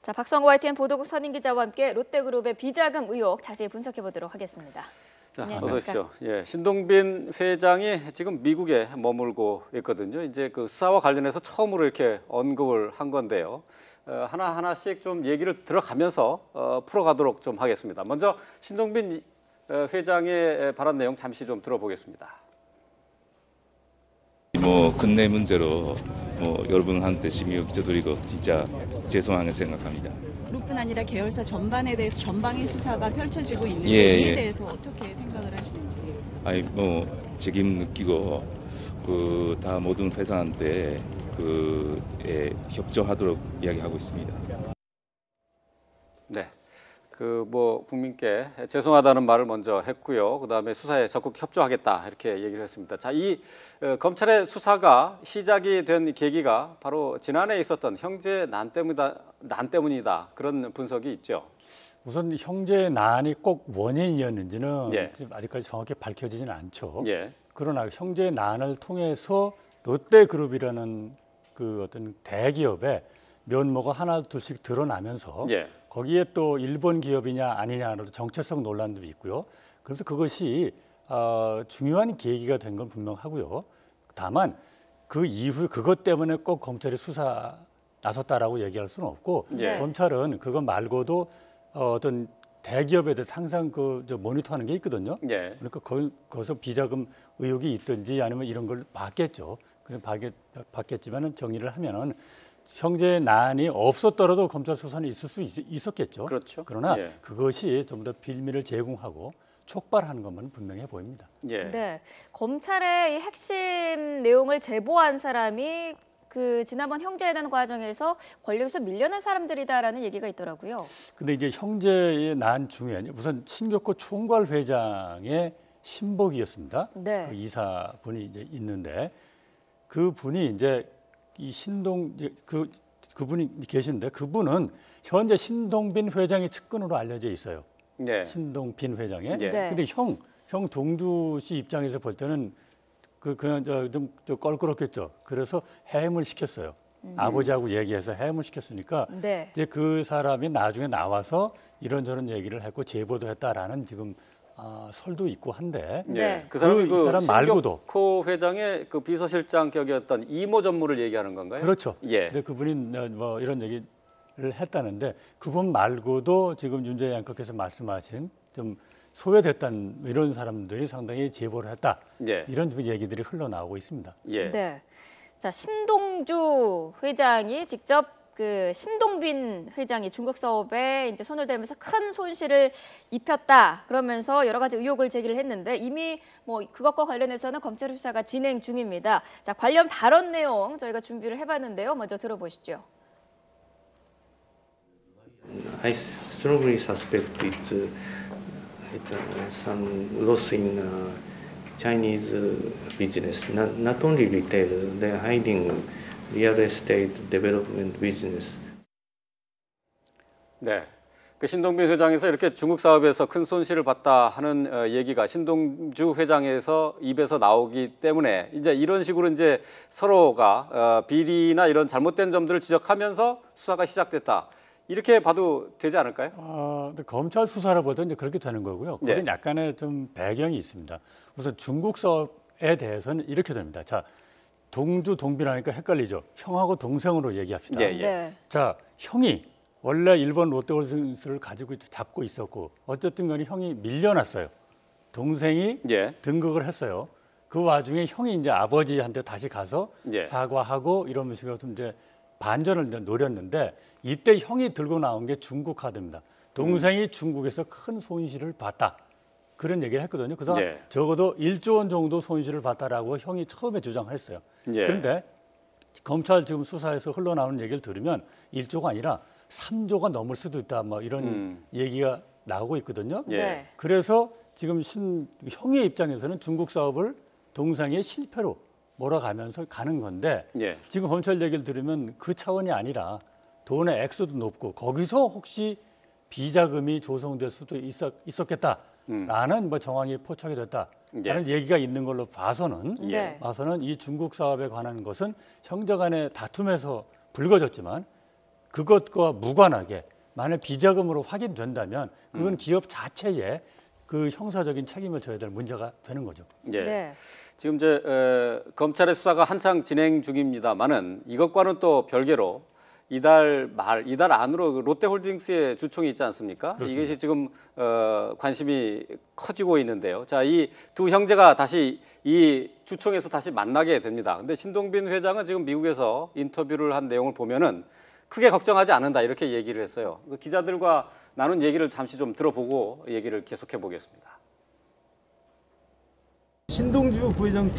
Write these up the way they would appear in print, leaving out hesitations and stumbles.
자, 박성호 YTN 보도국 선임 기자와 함께 롯데그룹의 비자금 의혹 자세히 분석해 보도록 하겠습니다. 자, 어서 오십시오. 예, 신동빈 회장이 지금 미국에 머물고 있거든요. 이제 그 수사와 관련해서 처음으로 이렇게 언급을 한 건데요. 하나하나씩 좀 얘기를 들어가면서 풀어가도록 좀 하겠습니다. 먼저 신동빈 회장의 발언 내용 잠시 좀 들어보겠습니다. 근내 문제로 여러분한테 심히 기자드리고 진짜 죄송하게 생각합니다. 그룹뿐 아니라 계열사 전반에 대해서 전방위 수사가 펼쳐지고 있는데 이에 대해서 어떻게 생각을 하시는지? 책임 느끼고 다 모든 회사한테 협조하도록 이야기하고 있습니다. 네. 국민께 죄송하다는 말을 먼저 했고요. 그다음에 수사에 적극 협조하겠다 이렇게 얘기를 했습니다. 자, 이 검찰의 수사가 시작이 된 계기가 바로 지난해 있었던 형제 난 때문이다 그런 분석이 있죠. 우선 형제 난이 꼭 원인이었는지는 예. 아직까지 정확히 밝혀지지는 않죠. 예. 그러나 형제 난을 통해서 롯데그룹이라는 그 어떤 대기업의 면모가 하나 둘씩 드러나면서 예. 거기에 또 일본 기업이냐 아니냐로도 정체성 논란도 있고요. 그래서 그것이 중요한 계기가 된 건 분명하고요. 다만 그 이후 그것 때문에 꼭 검찰이 수사 나섰다라고 얘기할 수는 없고 예. 검찰은 그것 말고도 어떤 대기업에 대해서 항상 모니터하는 게 있거든요. 예. 그러니까 거기서 비자금 의혹이 있든지 아니면 이런 걸 봤겠죠. 그냥 봤겠지만은 정리를 하면은 형제 난이 없었더라도 검찰 수사는 있을 수 있었겠죠. 그렇죠. 그러나 예. 그것이 좀 더 빌미를 제공하고 촉발하는 것만 분명해 보입니다. 예. 네, 검찰의 이 핵심 내용을 제보한 사람이 지난번 형제난 과정에서 권력에서 밀려난 사람들이다라는 얘기가 있더라고요. 근데 이제 형제의 난 중에 우선 신격호 총괄 회장의 신복이었습니다. 네. 그 이사분이 이제 있는데 그 분이 이제 이 그분이 계신데 그분은 현재 신동빈 회장의 측근으로 알려져 있어요. 네. 신동빈 회장의. 예. 네. 근데 형 동두 씨 입장에서 볼 때는 그냥 좀 껄끄럽겠죠. 그래서 해임을 시켰어요. 아버지하고 얘기해서 해임을 시켰으니까 네. 이제 그 사람이 나중에 나와서 이런저런 얘기를 했고 제보도 했다라는 지금 설도 있고 한데 예. 네. 그 사람이 이 사람 말고도 신격호 회장의 그 비서실장 격이었던 이모 전무를 얘기하는 건가요? 그렇죠. 예. 근데 그분이 뭐 이런 얘기를 했다는데 그분 말고도 지금 윤재희 앵커께서 말씀하신 좀 소외됐다는 이런 사람들이 상당히 제보를 했다. 예. 이런 얘기들이 흘러나오고 있습니다. 예. 네. 자, 신동주 회장이 직접 신동빈 회장이 중국 사업에 이제 손을 대면서 큰 손실을 입혔다. 그러면서 여러 가지 의혹을 제기를 했는데 이미 그것과 관련해서는 검찰 수사가 진행 중입니다. 자, 관련 발언 내용 저희가 준비를 해봤는데요. 먼저 들어보시죠. I strongly suspect it's some loss in Chinese business, not only retail. They're hiding real estate development business. 네. 그 신동빈 회장에서 이렇게 중국 사업에서 큰 손실을 봤다 하는 얘기가 신동주 회장에서 입에서 나오기 때문에 이제 이런 식으로 이제 서로가 비리나 이런 잘못된 점들을 지적하면서 수사가 시작됐다. 이렇게 봐도 되지 않을까요? 검찰 수사를 보다 이제 그렇게 되는 거고요. 거긴 약간의 좀 배경이 있습니다. 우선 중국 사업에 대해서는 이렇게 됩니다. 자, 동주 동빈하니까 헷갈리죠. 형하고 동생으로 얘기합시다. 예, 예. 네. 자, 형이 원래 일본 롯데월드를 잡고 있었고 어쨌든 간에 형이 밀려났어요. 동생이 예. 등극을 했어요. 그 와중에 형이 이제 아버지한테 다시 가서 예. 사과하고 이러면서 좀 이제 반전을 이제 노렸는데 이때 형이 들고 나온 게 중국 카드입니다. 동생이 중국에서 큰 손실을 봤다. 그런 얘기를 했거든요. 그래서 예. 적어도 1조 원 정도 손실을 봤다라고 형이 처음에 주장했어요. 예. 그런데 검찰 지금 수사에서 흘러나오는 얘기를 들으면 1조가 아니라 3조가 넘을 수도 있다. 뭐 이런 얘기가 나오고 있거든요. 예. 네. 그래서 지금 형의 입장에서는 중국 사업을 동생의 실패로 몰아가면서 가는 건데 예. 지금 검찰 얘기를 들으면 그 차원이 아니라 돈의 액수도 높고 거기서 혹시 비자금이 조성될 수도 있었겠다라는 뭐 정황이 포착이 됐다라는 얘기가 있는 걸로 봐서는 네. 이 중국 사업에 관한 것은 형제 간의 다툼에서 불거졌지만 그것과 무관하게 만약 비자금으로 확인된다면 그건 기업 자체에 그 형사적인 책임을 져야 될 문제가 되는 거죠. 예. 네. 지금 이제 검찰의 수사가 한창 진행 중입니다만은 이것과는 또 별개로 이달 안으로 그 롯데홀딩스의 주총이 있지 않습니까? 그렇습니다. 이것이 지금 관심이 커지고 있는데요. 자, 이 두 형제가 다시 이 주총에서 다시 만나게 됩니다. 근데 신동빈 회장은 지금 미국에서 인터뷰를 한 내용을 보면은 크게 걱정하지 않는다 이렇게 얘기를 했어요. 그 기자들과 나눈 얘기를 잠시 좀 들어보고 얘기를 계속해 보겠습니다. 신동주 부회장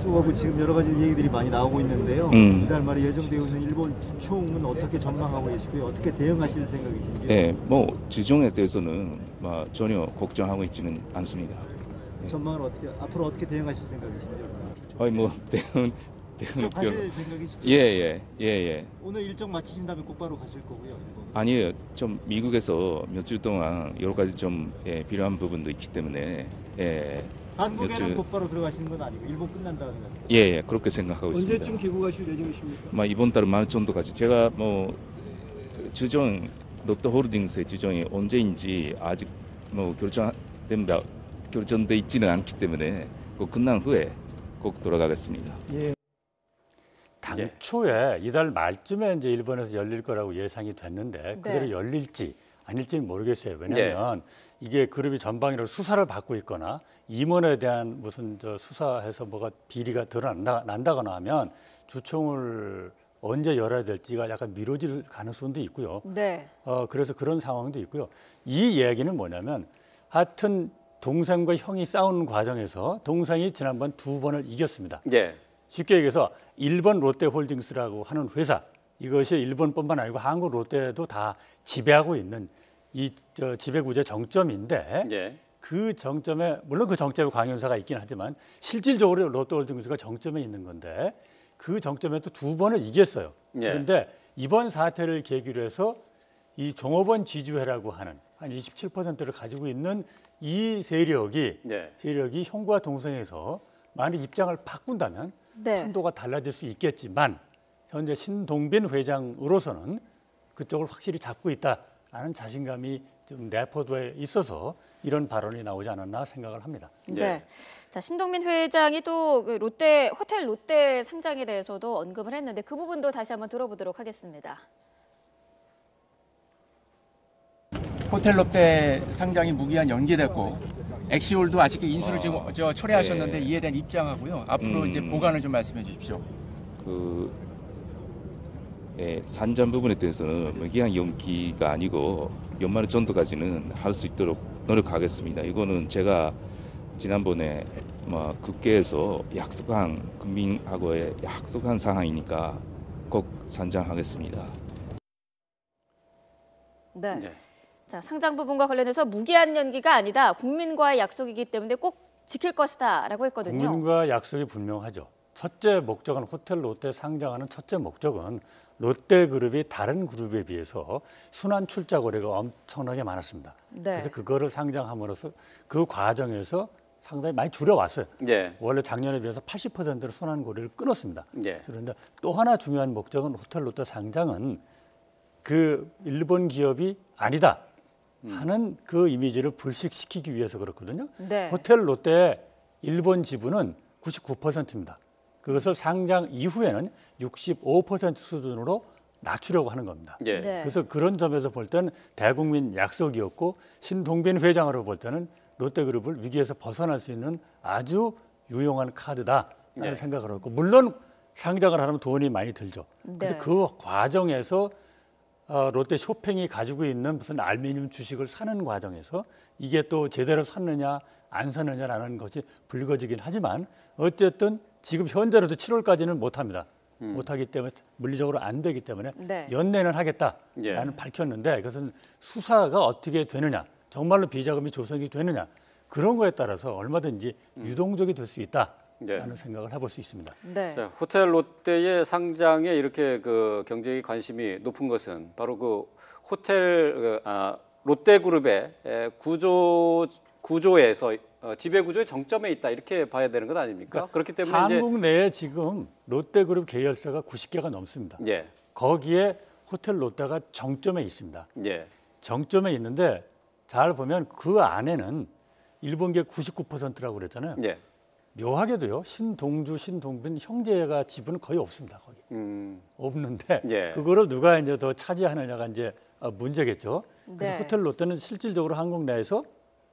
쪽하고 지금 여러 가지 얘기들이 많이 나오고 있는데요. 이달 말에 예정되어 있는 일본 주총은 어떻게 전망하고 계시고요? 어떻게 대응하실 생각이신지요? 네, 뭐 주종에 대해서는 전혀 걱정하고 있지는 않습니다. 전망을 앞으로 어떻게 대응하실 생각이신지요? 아니 뭐 대응 쭉 가실 생각이시죠? 예. 오늘 일정 마치신 다음에 곧바로 가실 거고요. 일본. 아니에요. 좀 미국에서 몇 주 동안 여러 가지 좀 필요한 부분도 있기 때문에 한국에는 몇 주- 곧바로 들어가시는 건 아니고 일본 끝난다는 말씀. 예, 그렇게 생각하고 있습니다. 언제쯤 귀국하실 예정이십니까? 이번 달 말 정도까지 제가 뭐 주종 롯데홀딩스의 주종이 언제인지 아직 뭐 결정돼 있지는 않기 때문에 그 끝난 후에 꼭 돌아가겠습니다. 당초에 이달 말쯤에 이제 일본에서 열릴 거라고 예상이 됐는데 그대로 네. 열릴지 아닐지는 모르겠어요. 왜냐하면 이게 그룹이 전방위로 수사를 받고 있거나 임원에 대한 무슨 수사해서 뭐가 비리가 드러난다거나 하면 주총을 언제 열어야 될지가 약간 미뤄질 가능성도 있고요. 네. 그래서 그런 상황도 있고요. 이 이야기는 뭐냐면 하여튼 동생과 형이 싸우는 과정에서 동생이 지난번 2번을 이겼습니다. 예. 쉽게 얘기해서 일본 롯데홀딩스라고 하는 회사, 이것이 일본뿐만 아니고 한국 롯데도 다 지배하고 있는 이 지배구조 정점인데 예. 그 정점에 물론 그 정점에 광연사가 있긴 하지만 실질적으로 롯데홀딩스가 정점에 있는 건데 그 정점에서 2번을 이겼어요. 예. 그런데 이번 사태를 계기로 해서 이 종업원 지주회라고 하는 한 27%를 가지고 있는 이 세력이 형과 동생에서 만약 입장을 바꾼다면 네. 판도가 달라질 수 있겠지만 현재 신동빈 회장으로서는 그쪽을 확실히 잡고 있다라는 자신감이 좀 내포도에 있어서 이런 발언이 나오지 않았나 생각을 합니다. 네. 자, 신동민 회장이 또 그 호텔 롯데 상장에 대해서도 언급을 했는데 그 부분도 다시 한번 들어보도록 하겠습니다. 호텔 롯데 상장이 무기한 연기됐고 엑시올도 아쉽게 인수를 지금 철회하셨는데 이에 대한 입장하고요. 앞으로 이제 보관을 좀 말씀해 주십시오. 산전 부분에 대해서는 무기한 연기가 아니고 연말 정도까지는 할 수 있도록 노력하겠습니다. 이거는 제가 지난번에 국회에서 국민하고의 약속한 사항이니까 꼭 산정하겠습니다. 네. 네. 자, 상장 부분과 관련해서 무기한 연기가 아니다. 국민과의 약속이기 때문에 꼭 지킬 것이다라고 했거든요. 국민과 약속이 분명하죠. 첫째 목적은 호텔 롯데 상장하는 첫째 목적은 롯데그룹이 다른 그룹에 비해서 순환 출자 거래가 엄청나게 많았습니다. 네. 그래서 그거를 상장함으로써 그 과정에서 상당히 많이 줄여왔어요. 예. 원래 작년에 비해서 80%를 순환 거래를 끊었습니다. 예. 그런데 또 하나 중요한 목적은 호텔 롯데 상장은 그 일본 기업이 아니다 하는 그 이미지를 불식시키기 위해서 그렇거든요. 네. 호텔 롯데의 일본 지분은 99%입니다. 그것을 상장 이후에는 65% 수준으로 낮추려고 하는 겁니다. 예. 네. 그래서 그런 점에서 볼 때는 대국민 약속이었고 신동빈 회장으로 볼 때는 롯데그룹을 위기에서 벗어날 수 있는 아주 유용한 카드다라는 네. 생각을 하고 물론 상장을 하려면 돈이 많이 들죠. 그래서 네. 그 과정에서 롯데 쇼핑이 가지고 있는 무슨 알루미늄 주식을 사는 과정에서 이게 또 제대로 샀느냐 안 샀느냐라는 것이 불거지긴 하지만 어쨌든 지금 현재로도 7월까지는 못합니다. 못하기 때문에 물리적으로 안 되기 때문에 네. 연내는 하겠다라는 밝혔는데 그것은 수사가 어떻게 되느냐 정말로 비자금이 조성이 되느냐 그런 거에 따라서 얼마든지 유동적이 될 수 있다라는 생각을 해볼 수 있습니다. 네. 자, 호텔 롯데의 상장에 이렇게 그 경제의 관심이 높은 것은 바로 그 호텔 롯데그룹의 구조에서 지배 구조의 정점에 있다 이렇게 봐야 되는 것 아닙니까? 그렇기 때문에 한국 내에 지금 롯데그룹 계열사가 90개가 넘습니다. 예. 거기에 호텔 롯데가 정점에 있습니다. 예. 정점에 있는데 잘 보면 그 안에는 일본계 99%라고 그랬잖아요. 예. 묘하게도요. 신동주, 신동빈 형제가 지분은 거의 없습니다. 거기 없는데 예. 그거를 누가 이제 더 차지하느냐가 이제 문제겠죠. 그래서 네. 호텔 롯데는 실질적으로 한국 내에서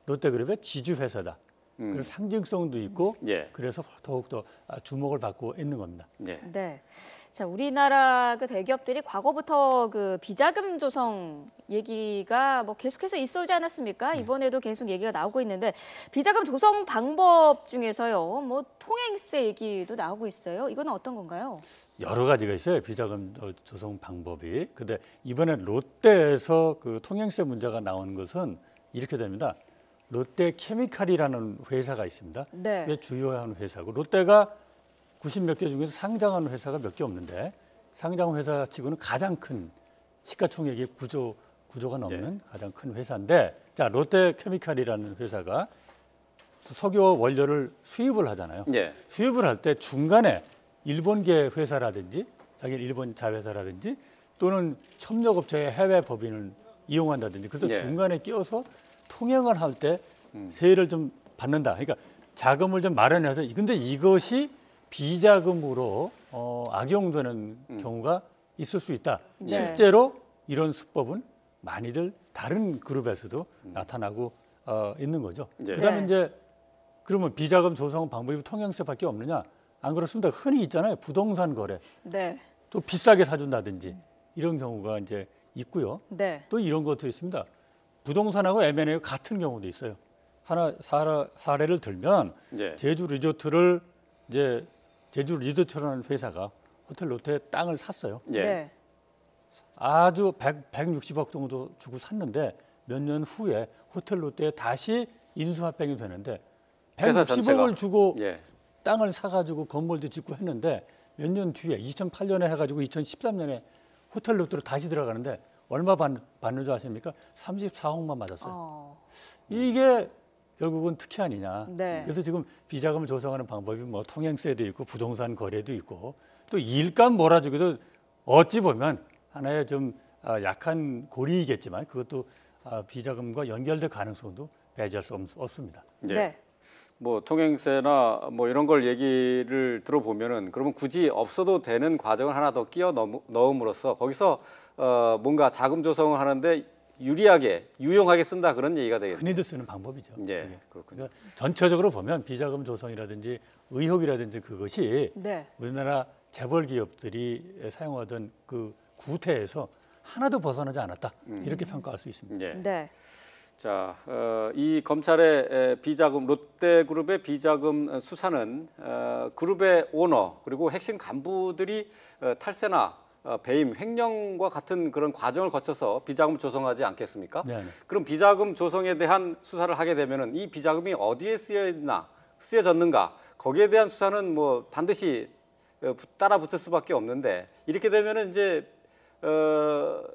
롯데그룹의 지주 회사다. 그래서 상징성도 있고 예. 그래서 더욱더 주목을 받고 있는 겁니다. 예. 네. 자, 우리나라 그 대기업들이 과거부터 그 비자금 조성 얘기가 뭐 계속해서 있어오지 않았습니까? 이번에도 계속 얘기가 나오고 있는데 비자금 조성 방법 중에서요, 뭐 통행세 얘기도 나오고 있어요. 이건 어떤 건가요? 여러 가지가 있어요. 비자금 조성 방법이. 근데 이번에 롯데에서 그 통행세 문제가 나온 것은 이렇게 됩니다. 롯데 케미칼이라는 회사가 있습니다. 네. 꽤 주요한 회사고 롯데가 90몇 개 중에서 상장한 회사가 몇 개 없는데 상장 회사 치고는 가장 큰 시가총액이 구조가 넘는 가장 큰 회사인데 자 롯데 케미칼이라는 회사가 석유 원료를 수입을 하잖아요. 예. 수입을 할 때 중간에 일본계 회사라든지 자기 일본 자회사라든지 또는 협력업체의 해외 법인을 이용한다든지 그래서 예. 중간에 끼어서 통행을 할 때 세율을 좀 받는다. 그러니까 자금을 좀 마련해서 근데 이것이 비자금으로 악용되는 경우가 있을 수 있다. 네. 실제로 이런 수법은 많이들 다른 그룹에서도 나타나고 있는 거죠. 예. 그다음에 네. 이제 그러면 비자금 조성 방법이 통행세밖에 없느냐? 안 그렇습니다. 흔히 있잖아요. 부동산 거래 네. 또 비싸게 사준다든지 이런 경우가 이제 있고요. 네. 또 이런 것도 있습니다. 부동산하고 M&A 같은 경우도 있어요. 하나 사례를 들면 예. 제주 리조트라는 회사가 호텔 롯데 땅을 샀어요. 예. 네. 아주 160억 정도 주고 샀는데 몇 년 후에 호텔 롯데에 다시 인수합병이 되는데 회사 160억을 전체가. 주고 예. 땅을 사가지고 건물도 짓고 했는데 몇 년 뒤에 2008년에 해가지고 2013년에 호텔 롯데로 다시 들어가는데 얼마 받는 줄 아십니까? 34억만 맞았어요. 이게 결국은 특혜 아니냐. 네. 그래서 지금 비자금을 조성하는 방법이 뭐 통행세도 있고 부동산 거래도 있고 또 일감 몰아주기도 어찌 보면 하나의 좀 약한 고리이겠지만 그것도 비자금과 연결될 가능성도 배제할 수 없습니다. 예. 네. 뭐 통행세나 뭐 이런 걸 얘기를 들어보면은 그러면 굳이 없어도 되는 과정을 하나 더 끼워 넣음으로써 거기서 뭔가 자금 조성을 하는데 유용하게 쓴다 그런 얘기가 되겠네요. 흔히들 쓰는 방법이죠. 예, 그게. 그렇군요. 그러니까 전체적으로 보면 비자금 조성이라든지 의혹이라든지 그것이 네. 우리나라 재벌 기업들이 사용하던 그 구태에서 하나도 벗어나지 않았다. 이렇게 평가할 수 있습니다. 예. 네. 자, 이 검찰의 비자금 롯데그룹의 비자금 수사는 그룹의 오너 그리고 핵심 간부들이 탈세나 배임, 횡령과 같은 그런 과정을 거쳐서 비자금을 조성하지 않겠습니까? 네. 그럼 비자금 조성에 대한 수사를 하게 되면은 이 비자금이 어디에 쓰여졌는가 거기에 대한 수사는 뭐 반드시 따라 붙을 수밖에 없는데 이렇게 되면은 이제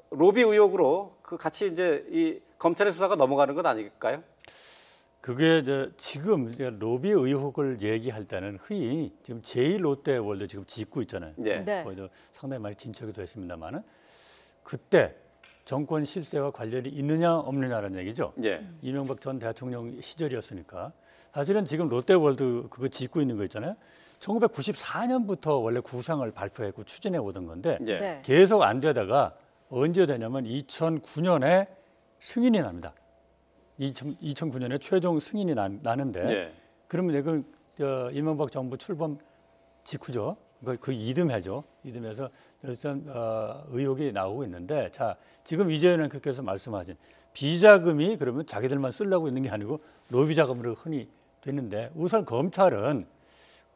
로비 의혹으로 그 같이 이제 이 검찰의 수사가 넘어가는 것 아닐까요? 그게 지금 로비 의혹을 얘기할 때는 흔히 지금 제1롯데월드 지금 짓고 있잖아요. 예. 네. 거기도 상당히 많이 진척이 됐습니다만은 그때 정권 실세와 관련이 있느냐 없느냐라는 얘기죠. 예. 이명박 전 대통령 시절이었으니까 사실은 지금 롯데월드 그거 짓고 있는 거 있잖아요. 1994년부터 원래 구상을 발표했고 추진해 오던 건데 예. 네. 계속 안 되다가 언제 되냐면 2009년에 승인이 납니다. 2009년에 최종 승인이 나는데 예. 그러면 이명박 정부 출범 직후죠. 그 이듬해죠. 이듬해서 일단 의혹이 나오고 있는데 자 지금 이재현 앵커께서 말씀하신 비자금이 그러면 자기들만 쓰려고 있는 게 아니고 로비 자금으로 흔히 됐는데 우선 검찰은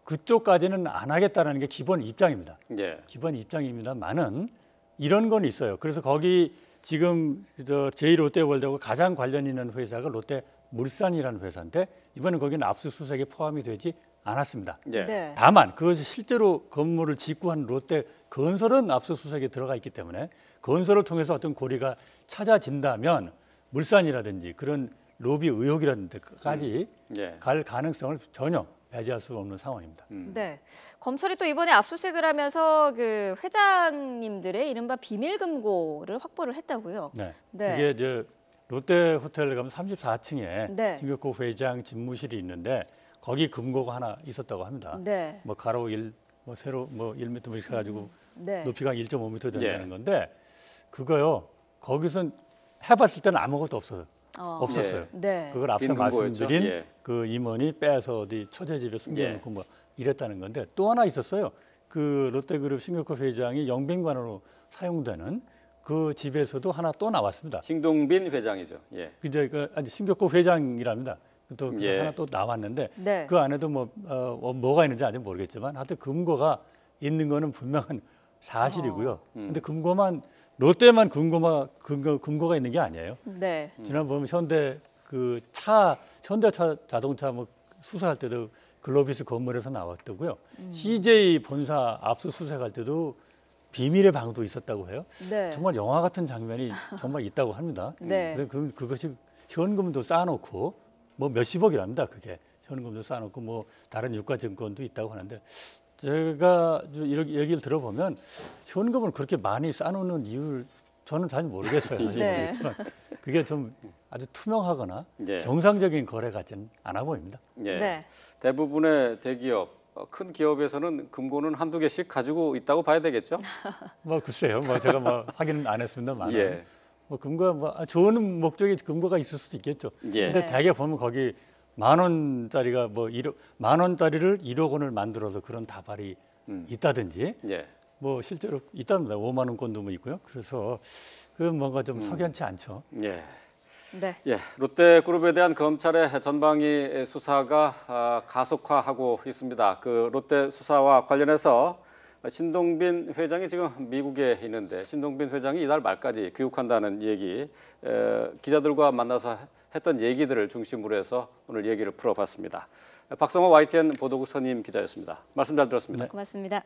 그쪽까지는 안 하겠다라는 게 기본 입장입니다. 예. 기본 입장입니다만은 이런 건 있어요. 그래서 거기 지금 제1롯데월드하고 가장 관련 있는 회사가 롯데물산이라는 회사인데 이번에 거기는 압수수색에 포함이 되지 않았습니다. 예. 네. 다만 그것이 실제로 건물을 짓고 한 롯데건설은 압수수색에 들어가 있기 때문에 건설을 통해서 어떤 고리가 찾아진다면 물산이라든지 그런 로비 의혹이라든지까지 예. 갈 가능성을 전혀 배제할 수 없는 상황입니다. 네. 검찰이 또 이번에 압수수색을 하면서 그 회장님들의 이른바 비밀 금고를 확보를 했다고요. 네. 네. 이게 이제 롯데 호텔 가면 34층에 네. 신격호 회장 집무실이 있는데 거기 금고가 하나 있었다고 합니다. 네. 뭐 가로 1, 뭐 세로 뭐 1m 뭐 이렇게 해가지고 네. 높이가 1.5m 된다는 예. 건데 그거요. 거기선 해봤을 때는 아무것도 없었어요. 예. 네. 그걸 앞서 빈 금고였죠. 말씀드린 예. 그 임원이 빼서 어디 처제집에 숨겨놓고 예. 뭐 이랬다는 건데 또 하나 있었어요. 그 롯데그룹 신격호 회장이 영빈관으로 사용되는 그 집에서도 하나 또 나왔습니다. 신동빈 회장이죠. 예. 이제 그 아니 신격호 회장이랍니다. 또 예. 하나 또 나왔는데 네. 그 안에도 뭐가 있는지 아직 모르겠지만 하여튼 금고가 있는 거는 분명한 사실이고요. 근데 금고만 롯데만 금고가 있는 게 아니에요. 네. 지난 보면 현대차 자동차 뭐 수사할 때도 글로비스 건물에서 나왔더고요. CJ 본사 압수수색할 때도 비밀의 방도 있었다고 해요. 네. 정말 영화 같은 장면이 정말 있다고 합니다. 네. 그래서 그것이 현금도 쌓아놓고 뭐 몇십억이랍니다. 그게 현금도 쌓아놓고 뭐 다른 유가증권도 있다고 하는데 제가 이렇게 얘기를 들어보면 현금을 그렇게 많이 쌓아놓는 이유를 저는 잘 모르겠어요. 사실 네. 모르겠지만 그게 좀 아주 투명하거나 예. 정상적인 거래 같지는 않아 보입니다. 예. 네. 대부분의 대기업, 큰 기업에서는 금고는 한두 개씩 가지고 있다고 봐야 되겠죠? 뭐 글쎄요. 뭐 제가 뭐 확인 안 했습니다만 예. 뭐 금고가 뭐 좋은 목적의 금고가 있을 수도 있겠죠. 예. 근데 네. 대개 보면 거기 만 원짜리가 뭐 1만 원짜리를 1억 원을 만들어서 그런 다발이 있다든지 예. 뭐 실제로 있답니다. 5만 원권도 뭐 있고요. 그래서 그 뭔가 좀 석연치 않죠. 예. 네. 예, 롯데그룹에 대한 검찰의 전방위 수사가 가속화하고 있습니다. 그 롯데 수사와 관련해서 신동빈 회장이 지금 미국에 있는데 신동빈 회장이 이달 말까지 귀국한다는 얘기, 기자들과 만나서 했던 얘기들을 중심으로 해서 오늘 얘기를 풀어봤습니다. 박성호 YTN 보도국 선임 기자였습니다. 말씀 잘 들었습니다. 고맙습니다.